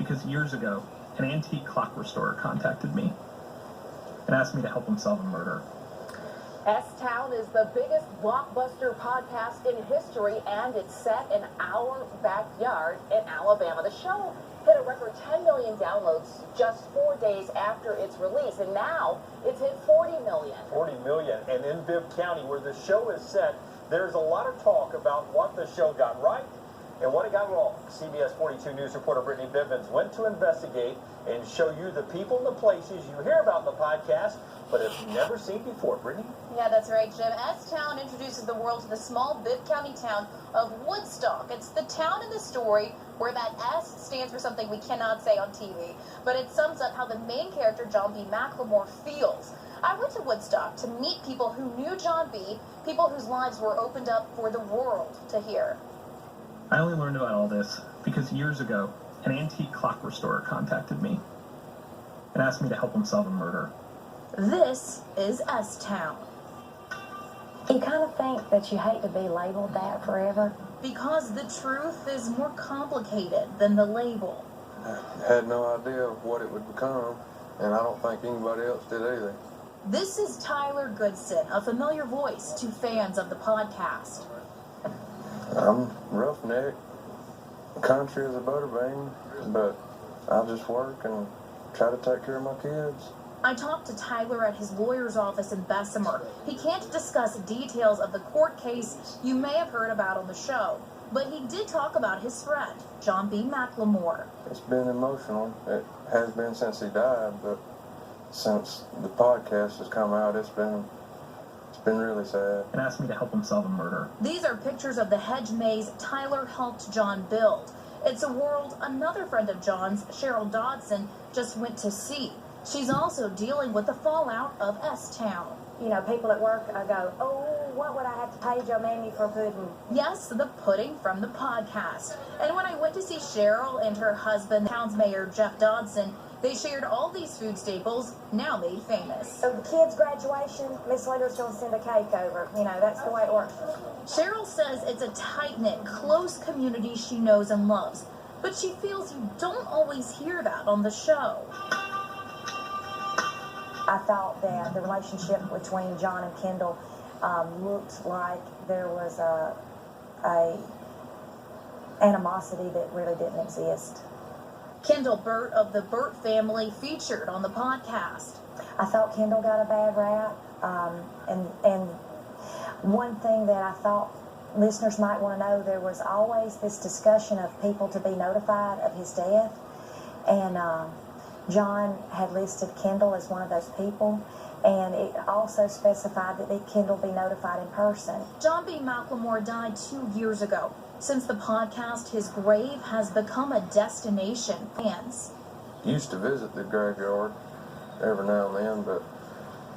because years ago, an antique clock restorer contacted me and asked me to help him solve a murder. S-Town is the biggest blockbuster podcast in history, and it's set in our backyard in Alabama. The show hit a record 10 million downloads just 4 days after its release, and now it's hit 40 million. 40 million, and in Bibb County, where the show is set, there's a lot of talk about what the show got right and what it got wrong. CBS 42 News reporter Brittany Bivens went to investigate and show you the people and the places you hear about in the podcast, but have never seen before. Brittany? Yeah, that's right, Jim. S-Town introduces the world to the small Bibb County town of Woodstock. It's the town in the story where that S stands for something we cannot say on TV, but it sums up how the main character, John B. McLemore, feels. I went to Woodstock to meet people who knew John B., people whose lives were opened up for the world to hear. I only learned about all this because years ago, an antique clock restorer contacted me and asked me to help him solve a murder. This is S-Town. You kind of think that you hate to be labeled that forever. Because the truth is more complicated than the label. I had no idea what it would become, and I don't think anybody else did either. This is Tyler Goodson, a familiar voice to fans of the podcast. I'm roughneck, country as a butter bean, but I just work and try to take care of my kids. I talked to Tyler at his lawyer's office in Bessemer. He can't discuss details of the court case you may have heard about on the show, but he did talk about his friend, John B. McLemore. It's been emotional. It has been since he died, but since the podcast has come out, it's been really sad. And asked me to help him solve a murder. These are pictures of the hedge maze Tyler helped John build. It's a world another friend of John's, Cheryl Dodson, just went to see. She's also dealing with the fallout of S-Town. You know, people at work go, oh, what would I have to pay Joe Mamie for pudding? Yes, the pudding from the podcast. And when I went to see Cheryl and her husband, town's mayor Jeff Dodson, they shared all these food staples, now made famous. So the kids' graduation, Miss Later's going to send a cake over. You know, that's the way it works. Cheryl says it's a tight-knit, close community she knows and loves, but she feels you don't always hear that on the show. I thought that the relationship between John and Kendall looked like there was a animosity that really didn't exist. Kendall Burt of the Burt family featured on the podcast. I thought Kendall got a bad rap, and one thing that I thought listeners might want to know, there was always this discussion of people to be notified of his death, and John had listed Kendall as one of those people, and it also specified that Kendall be notified in person. John B. McLemore died 2 years ago. Since the podcast, his grave has become a destination. Fans Used to visit the graveyard every now and then, but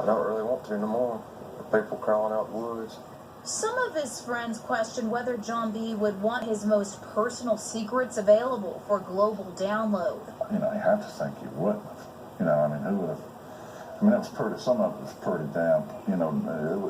I don't really want to no more. The people crawling out the woods. Some of his friends question whether John B. would want his most personal secrets available for global download. You know, you have to think he wouldn't. You know, I mean, who would have? I mean, it was pretty. Some of it was pretty damn. You know,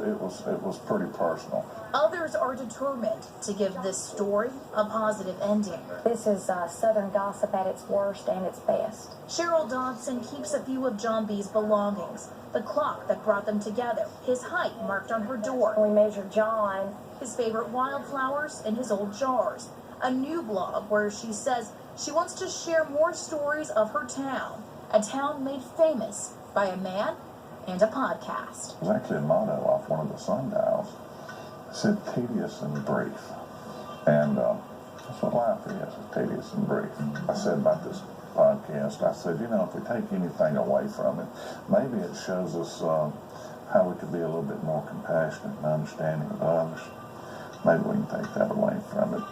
it was pretty personal. Others are determined to give this story a positive ending. This is Southern gossip at its worst and its best. Cheryl Dodson keeps a few of John B.'s belongings. The clock that brought them together, his height marked on her door. We measured John. His favorite wildflowers in his old jars. A new blog where she says she wants to share more stories of her town. A town made famous by a man and a podcast. It was actually a motto off one of the sundials. It said tedious and brief. And that's what life is, tedious and brief. I said about this podcast, I said, you know, if we take anything away from it, maybe it shows us how we could be a little bit more compassionate and understanding of others. Maybe we can take that away from it.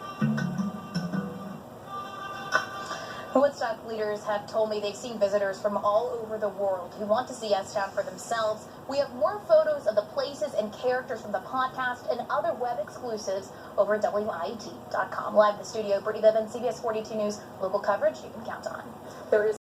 Woodstock leaders have told me they've seen visitors from all over the world who want to see S-Town for themselves. We have more photos of the places and characters from the podcast and other web exclusives over at WIAT.com. Live in the studio, Brittany Bivens, CBS 42 News, local coverage you can count on. There is